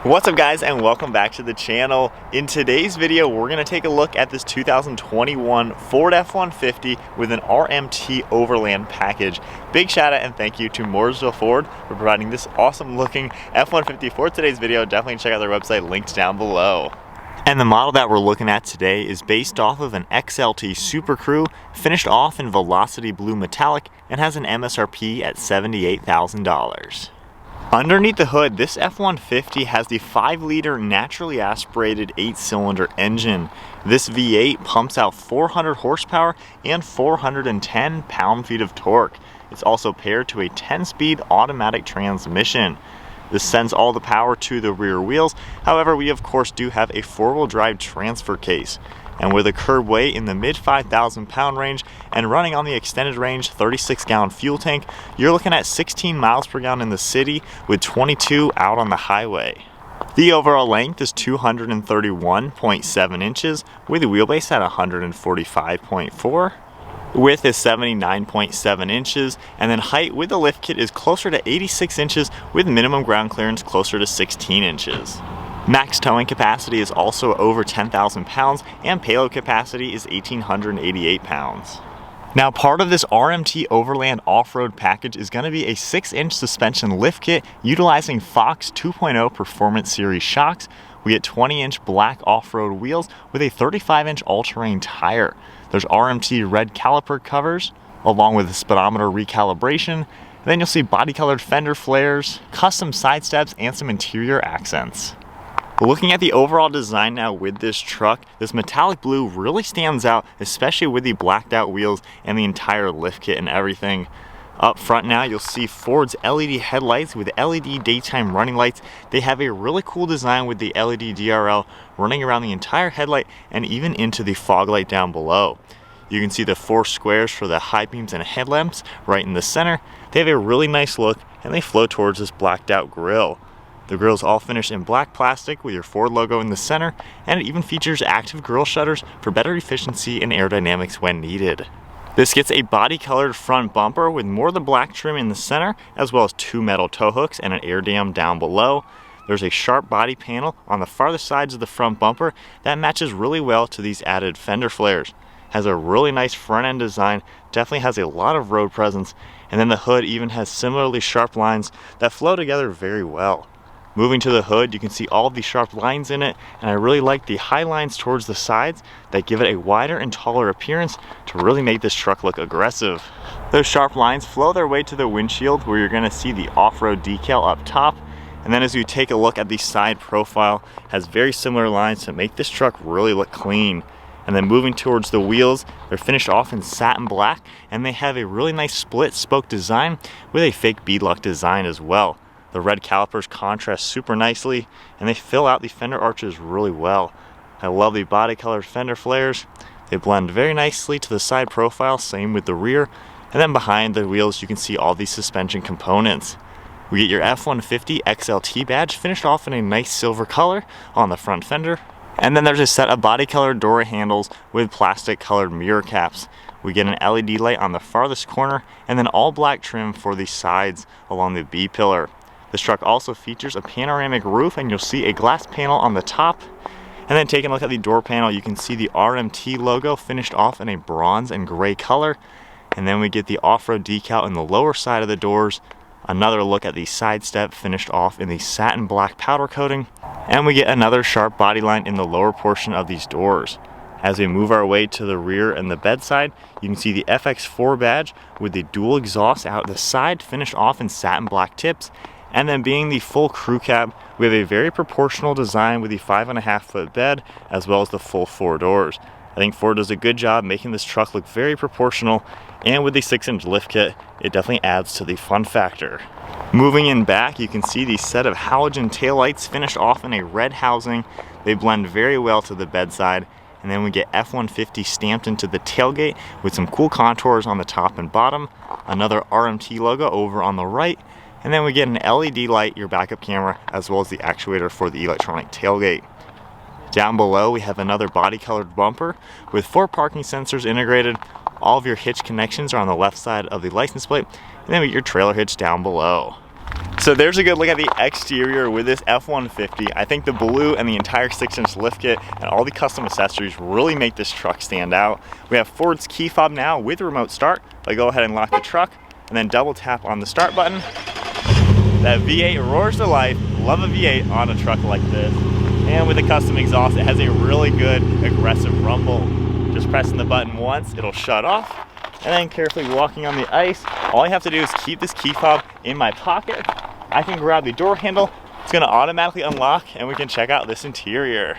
What's up guys, and welcome back to the channel. In today's video we're going to take a look at this 2021 Ford F-150 with an RMT Overland package. Big shout out and thank you to Mooresville Ford for providing this awesome looking F-150 for today's video. Definitely check out their website, linked down below. And the model that we're looking at today is based off of an XLT Super Crew, finished off in Velocity Blue Metallic, and has an MSRP at $78,000. Underneath the hood, this F-150 has the 5-liter naturally aspirated 8-cylinder engine. This V8 pumps out 400 horsepower and 410 pound-feet of torque. It's also paired to a 10-speed automatic transmission. This sends all the power to the rear wheels. However, we of course do have a 4-wheel drive transfer case. And with a curb weight in the mid 5,000 pound range and running on the extended range 36-gallon fuel tank, you're looking at 16 miles per gallon in the city with 22 out on the highway. The overall length is 231.7 inches with a wheelbase at 145.4. Width is 79.7 inches, and then height with the lift kit is closer to 86 inches with minimum ground clearance closer to 16 inches. Max towing capacity is also over 10,000 pounds and payload capacity is 1,888 pounds. Now, part of this RMT Overland Off Road package is going to be a 6-inch suspension lift kit utilizing Fox 2.0 Performance Series shocks. We get 20-inch black off-road wheels with a 35-inch all-terrain tire. There's RMT red caliper covers along with a speedometer recalibration. Then you'll see body-colored fender flares, custom side steps, and some interior accents. Looking at the overall design now with this truck, this metallic blue really stands out, especially with the blacked out wheels and the entire lift kit and everything. Up front now, you'll see Ford's LED headlights with LED daytime running lights. They have a really cool design with the LED DRL running around the entire headlight and even into the fog light down below. You can see the 4 squares for the high beams and headlamps right in the center. They have a really nice look and they flow towards this blacked out grille. The grille is all finished in black plastic with your Ford logo in the center, and it even features active grille shutters for better efficiency and aerodynamics when needed. This gets a body-colored front bumper with more of the black trim in the center, as well as 2 metal tow hooks and an air dam down below. There's a sharp body panel on the farthest sides of the front bumper that matches really well to these added fender flares. Has a really nice front end design, definitely has a lot of road presence, and then the hood even has similarly sharp lines that flow together very well. Moving to the hood, you can see all of the sharp lines in it, and I really like the high lines towards the sides that give it a wider and taller appearance to really make this truck look aggressive. Those sharp lines flow their way to the windshield where you're going to see the off-road decal up top, and then as you take a look at the side profile, it has very similar lines to make this truck really look clean. And then moving towards the wheels, they're finished off in satin black, and they have a really nice split spoke design with a fake beadlock design as well. The red calipers contrast super nicely and they fill out the fender arches really well. I love the body colored fender flares. They blend very nicely to the side profile, same with the rear. And then behind the wheels you can see all these suspension components. We get your F-150 XLT badge finished off in a nice silver color on the front fender. And then there's a set of body colored door handles with plastic colored mirror caps. We get an LED light on the farthest corner and then all black trim for the sides along the B pillar. This truck also features a panoramic roof and you'll see a glass panel on the top. And then taking a look at the door panel, you can see the RMT logo finished off in a bronze and gray color. And then we get the off-road decal in the lower side of the doors. Another look at the side step finished off in the satin black powder coating. And we get another sharp body line in the lower portion of these doors. As we move our way to the rear and the bedside, you can see the FX4 badge with the dual exhaust out the side finished off in satin black tips. And then being the full crew cab, we have a very proportional design with the 5.5-foot bed as well as the full 4 doors. I think Ford does a good job making this truck look very proportional, and with the 6-inch lift kit, it definitely adds to the fun factor. Moving in back, you can see the set of halogen taillights finished off in a red housing. They blend very well to the bedside. And then we get F-150 stamped into the tailgate with some cool contours on the top and bottom. Another RMT logo over on the right. And then we get an LED light, your backup camera, as well as the actuator for the electronic tailgate. Down below, we have another body-colored bumper with 4 parking sensors integrated. All of your hitch connections are on the left side of the license plate, and then we get your trailer hitch down below. So there's a good look at the exterior with this F-150. I think the blue and the entire 6-inch lift kit and all the custom accessories really make this truck stand out. We have Ford's key fob now with remote start. I go ahead and lock the truck and then double tap on the start button. That V8 roars to life. Love a V8 on a truck like this. And with the custom exhaust, it has a really good aggressive rumble. Just pressing the button once, it'll shut off. And then carefully walking on the ice, all I have to do is keep this key fob in my pocket. I can grab the door handle, it's gonna automatically unlock, and we can check out this interior.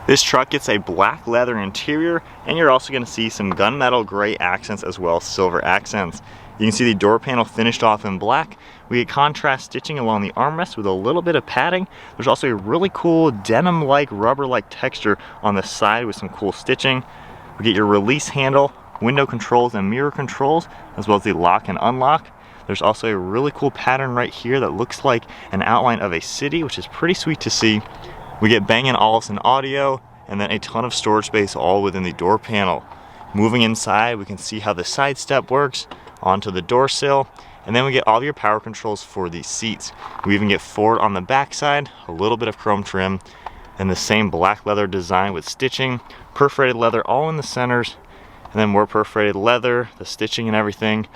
This truck gets a black leather interior, and you're also gonna see some gunmetal gray accents as well as silver accents. You can see the door panel finished off in black. We get contrast stitching along the armrest with a little bit of padding. There's also a really cool denim-like, rubber-like texture on the side with some cool stitching. We get your release handle, window controls and mirror controls, as well as the lock and unlock. There's also a really cool pattern right here that looks like an outline of a city, which is pretty sweet to see. We get Bang and Olufsen audio, and then a ton of storage space all within the door panel. Moving inside, we can see how the side step works onto the door sill, and then we get all of your power controls for these seats. We even get Ford on the back side, a little bit of chrome trim, and the same black leather design with stitching, perforated leather all in the centers, and then more perforated leather, the stitching and everything.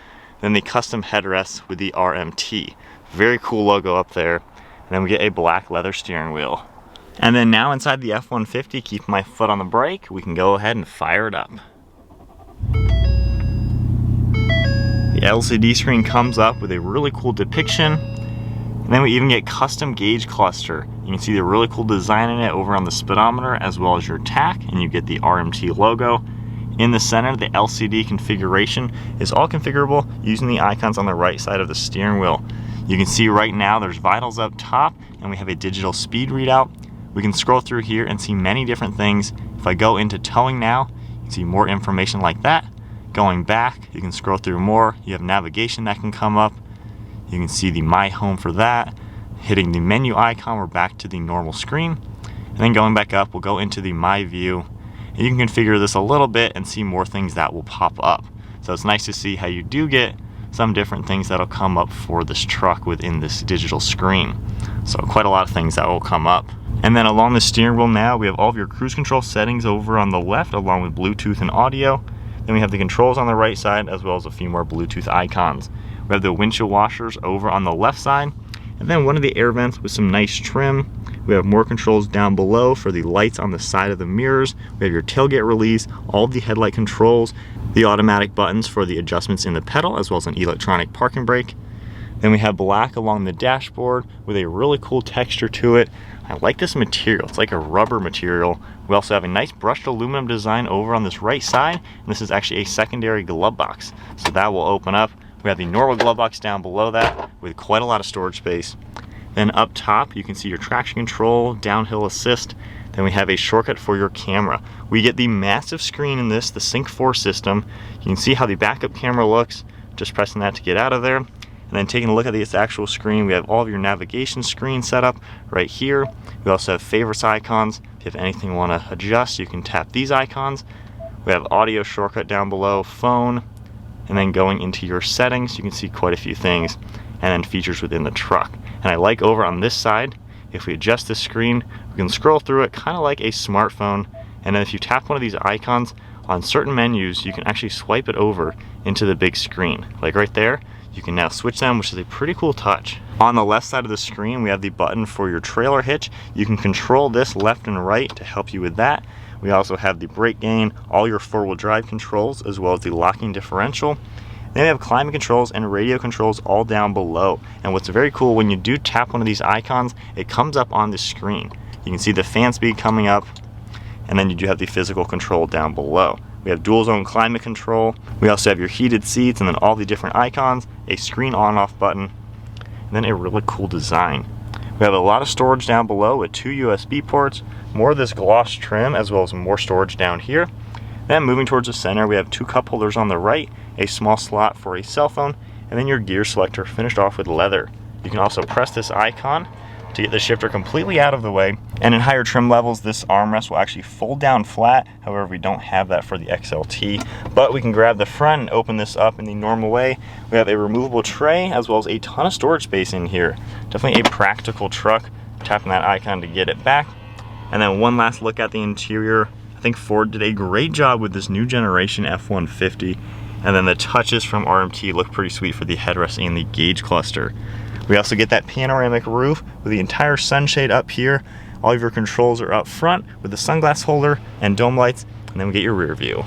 Then the custom headrests with the RMT. Very cool logo up there. And then we get a black leather steering wheel. And then now inside the F-150, keep my foot on the brake, we can go ahead and fire it up. The LCD screen comes up with a really cool depiction. And then we even get custom gauge cluster. You can see the really cool design in it over on the speedometer as well as your tach, and you get the RMT logo. In the center, the LCD configuration is all configurable using the icons on the right side of the steering wheel. You can see right now there's vitals up top, and we have a digital speed readout. We can scroll through here and see many different things. If I go into towing now, you can see more information like that. Going back, you can scroll through more. You have navigation that can come up. You can see the My Home for that. Hitting the menu icon, we're back to the normal screen. And then going back up, we'll go into the My View. You can configure this a little bit and see more things that will pop up. So it's nice to see how you do get some different things that'll come up for this truck within this digital screen. So quite a lot of things that will come up. And then along the steering wheel now, we have all of your cruise control settings over on the left, along with Bluetooth and audio. Then we have the controls on the right side, as well as a few more Bluetooth icons. We have the windshield washers over on the left side, and then one of the air vents with some nice trim. We have more controls down below for the lights on the side of the mirrors. We have your tailgate release, all of the headlight controls, the automatic buttons for the adjustments in the pedal, as well as an electronic parking brake. Then we have black along the dashboard with a really cool texture to it. I like this material, it's like a rubber material. We also have a nice brushed aluminum design over on this right side, and this is actually a secondary glove box. So that will open up. We have the normal glove box down below that with quite a lot of storage space. Then up top, you can see your traction control, downhill assist. Then we have a shortcut for your camera. We get the massive screen in this, the Sync 4 system. You can see how the backup camera looks, just pressing that to get out of there. And then taking a look at this actual screen, we have all of your navigation screen set up right here. We also have favorites icons. If you have anything you want to adjust, you can tap these icons. We have audio shortcut down below, phone, and then going into your settings, you can see quite a few things, and then features within the truck. And I like over on this side, if we adjust the screen, we can scroll through it kind of like a smartphone. And then if you tap one of these icons on certain menus, you can actually swipe it over into the big screen. Like right there, you can now switch them, which is a pretty cool touch. On the left side of the screen, we have the button for your trailer hitch. You can control this left and right to help you with that. We also have the brake gain, all your four-wheel drive controls, as well as the locking differential. Then we have climate controls and radio controls all down below. And what's very cool, when you do tap one of these icons, it comes up on the screen. You can see the fan speed coming up, and then you do have the physical control down below. We have dual zone climate control. We also have your heated seats, and then all the different icons, a screen on-off button, and then a really cool design. We have a lot of storage down below with 2 USB ports, more of this gloss trim, as well as more storage down here. Then moving towards the center, we have 2 cup holders on the right, a small slot for a cell phone, and then your gear selector finished off with leather. You can also press this icon to get the shifter completely out of the way. And in higher trim levels, this armrest will actually fold down flat. However, we don't have that for the XLT, but we can grab the front and open this up in the normal way. We have a removable tray as well as a ton of storage space in here. Definitely a practical truck. Tapping that icon to get it back. And then one last look at the interior. I think Ford did a great job with this new generation F-150. And then the touches from RMT look pretty sweet for the headrest and the gauge cluster. We also get that panoramic roof with the entire sunshade up here. All of your controls are up front with the sunglass holder and dome lights, and then we get your rear view.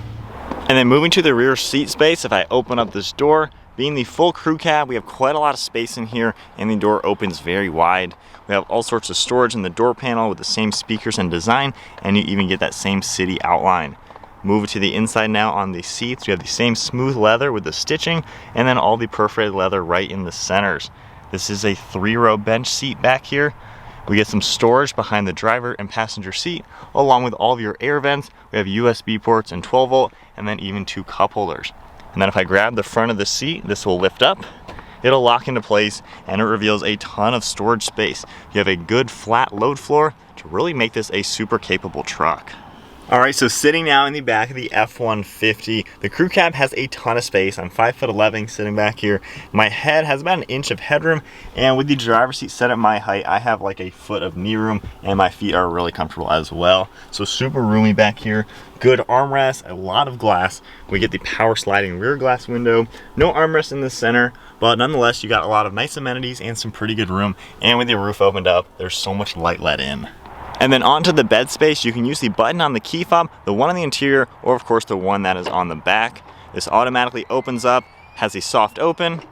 And then moving to the rear seat space, if I open up this door, being the full crew cab, we have quite a lot of space in here, and the door opens very wide. We have all sorts of storage in the door panel with the same speakers and design, and you even get that same city outline. Move to the inside now on the seats. We have the same smooth leather with the stitching, and then all the perforated leather right in the centers. This is a 3-row bench seat back here. We get some storage behind the driver and passenger seat, along with all of your air vents. We have USB ports and 12 volt, and then even 2 cup holders. And then if I grab the front of the seat, this will lift up. It'll lock into place, and it reveals a ton of storage space. You have a good flat load floor to really make this a super capable truck. All right, so sitting now in the back of the F-150, the crew cab has a ton of space. I'm 5'11" sitting back here. My head has about 1 inch of headroom, and with the driver's seat set at my height, I have like a foot of knee room, and my feet are really comfortable as well. So super roomy back here. Good armrest, a lot of glass. We get the power sliding rear glass window. No armrest in the center, but nonetheless, you got a lot of nice amenities and some pretty good room. And with the roof opened up, there's so much light let in. And then onto the bed space, you can use the button on the key fob, the one on the interior, or of course the one that is on the back. This automatically opens up, has a soft open,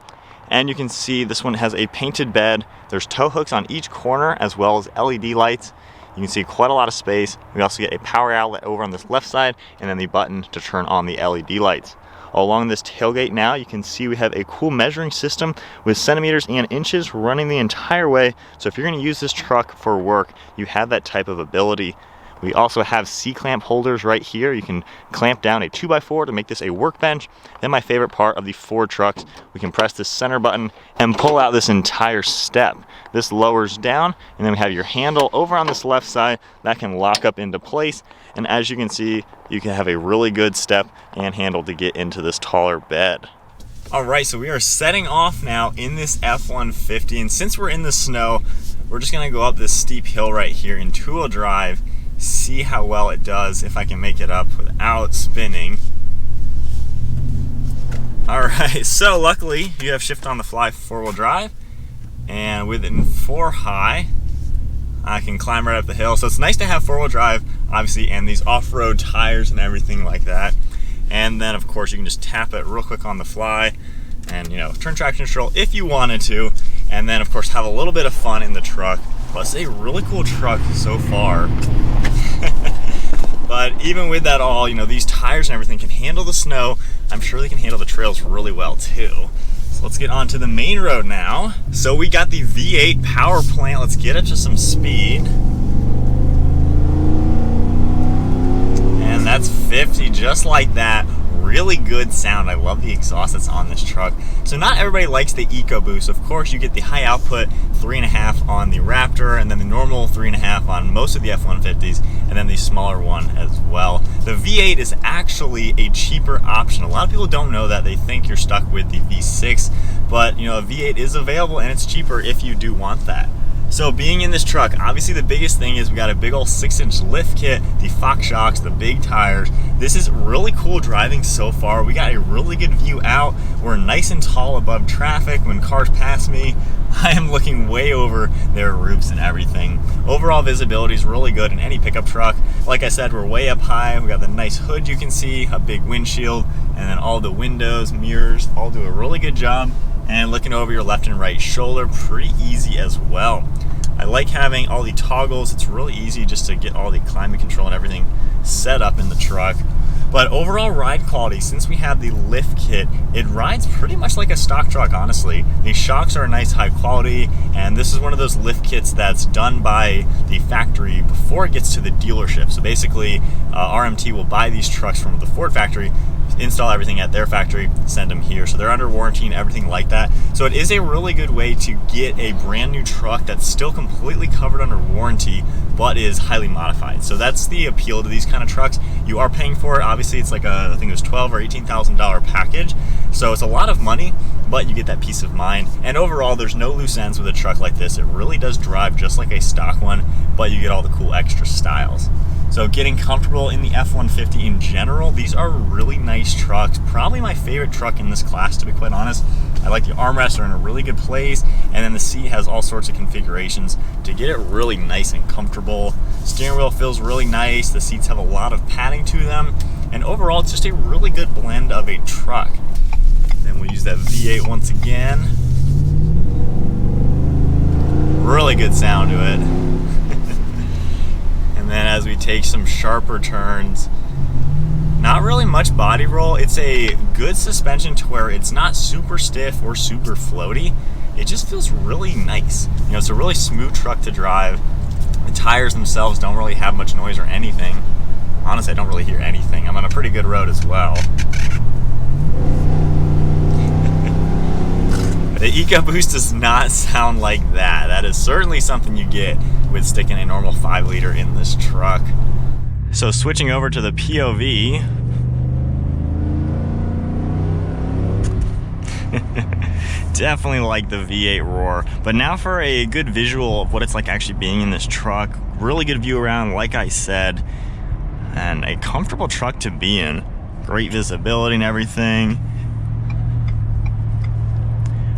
and you can see this one has a painted bed. There's tow hooks on each corner as well as LED lights. You can see quite a lot of space. We also get a power outlet over on this left side, and then the button to turn on the LED lights. Along this tailgate now, you can see we have a cool measuring system with centimeters and inches running the entire way. So if you're going to use this truck for work, you have that type of ability. We also have C-clamp holders right here. You can clamp down a 2x4 to make this a workbench. Then my favorite part of the Ford trucks, we can press this center button and pull out this entire step. This lowers down, and then we have your handle over on this left side that can lock up into place. And as you can see, you can have a really good step and handle to get into this taller bed. All right, so we are setting off now in this F-150, and since we're in the snow, we're just gonna go up this steep hill right here in two-wheel drive, see how well it does, if I can make it up without spinning. All right, so luckily you have shift on the fly four-wheel drive, and within 4 high, I can climb right up the hill. So it's nice to have four-wheel drive, obviously, and these off-road tires and everything like that. And then, of course, you can just tap it real quick on the fly and, you know, turn traction control if you wanted to. And then, of course, have a little bit of fun in the truck. But it's a really cool truck so far. But even with that all, you know, these tires and everything can handle the snow. I'm sure they can handle the trails really well, too. So let's get on to the main road now. So we got the V8 power plant. Let's get it to some speed. And that's 50, just like that. Really good sound. I love the exhaust that's on this truck. So not everybody likes the EcoBoost. Of course, you get the high output 3.5 on the Raptor, and then the normal 3.5 on most of the F-150s, and then the smaller one as well. The V8 is actually a cheaper option. A lot of people don't know that. They think you're stuck with the V6, but you know, a V8 is available and it's cheaper if you do want that. So being in this truck, obviously the biggest thing is we got a big old 6-inch lift kit, the Fox shocks, the big tires. This is really cool driving so far. We got a really good view out. We're nice and tall above traffic. When cars pass me, I am looking way over their roofs and everything. Overall visibility is really good in any pickup truck. Like I said, we're way up high. We got the nice hood you can see, a big windshield, and then all the windows, mirrors, all do a really good job. And looking over your left and right shoulder, pretty easy as well. I like having all the toggles. It's really easy just to get all the climate control and everything set up in the truck. But overall ride quality, since we have the lift kit, it rides pretty much like a stock truck, honestly. The shocks are nice, high quality, and this is one of those lift kits that's done by the factory before it gets to the dealership. So basically, RMT will buy these trucks from the Ford factory, install everything at their factory, send them here. So they're under warranty and everything like that. So it is a really good way to get a brand new truck that's still completely covered under warranty, but is highly modified. So that's the appeal to these kind of trucks. You are paying for it. Obviously, it's like I think it was $12,000 or $18,000 package. So it's a lot of money, but you get that peace of mind. And overall, there's no loose ends with a truck like this. It really does drive just like a stock one, but you get all the cool extra styles. So getting comfortable in the F-150 in general, these are really nice trucks. Probably my favorite truck in this class, to be quite honest. I like the armrests are in a really good place, and then the seat has all sorts of configurations to get it really nice and comfortable. Steering wheel feels really nice. The seats have a lot of padding to them, and overall it's just a really good blend of a truck. Then we'll use that V8 once again. Really good sound to it. And then as we take some sharper turns, not really much body roll. It's a good suspension to where it's not super stiff or super floaty. It just feels really nice. You know, it's a really smooth truck to drive. The tires themselves don't really have much noise or anything. Honestly, I don't really hear anything. I'm on a pretty good road as well. The EcoBoost does not sound like that. That is certainly something you get with sticking a normal 5-liter in this truck. So switching over to the POV. Definitely like the V8 roar. But now for a good visual of what it's like actually being in this truck. Really good view around, like I said. And a comfortable truck to be in. Great visibility and everything.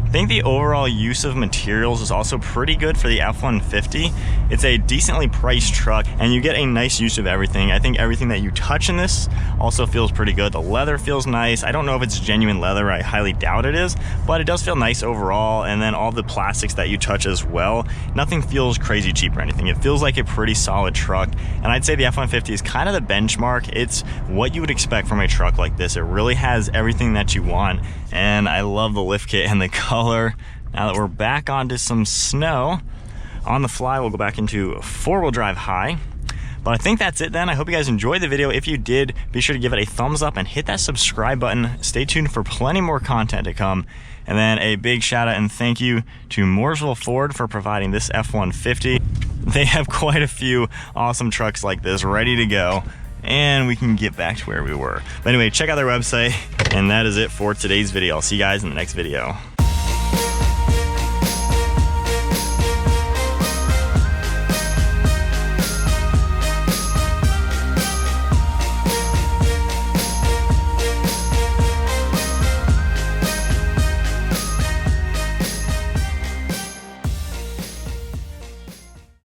I think the overall use of materials is also pretty good for the F-150. It's a decently priced truck and you get a nice use of everything. I think everything that you touch in this also feels pretty good. The leather feels nice. I don't know if it's genuine leather. I highly doubt it is, but it does feel nice overall. And then all the plastics that you touch as well. Nothing feels crazy cheap or anything. It feels like a pretty solid truck. And I'd say the F-150 is kind of the benchmark. It's what you would expect from a truck like this. It really has everything that you want. And I love the lift kit and the color. Now that we're back onto some snow, on the fly we'll go back into 4-wheel drive high. But I think that's it then. I hope you guys enjoyed the video. If you did, be sure to give it a thumbs up and hit that subscribe button. Stay tuned for plenty more content to come. And then a big shout out and thank you to Mooresville Ford for providing this F-150. They have quite a few awesome trucks like this ready to go. And we can get back to where we were. But anyway, check out their website. And that is it for today's video. I'll see you guys in the next video.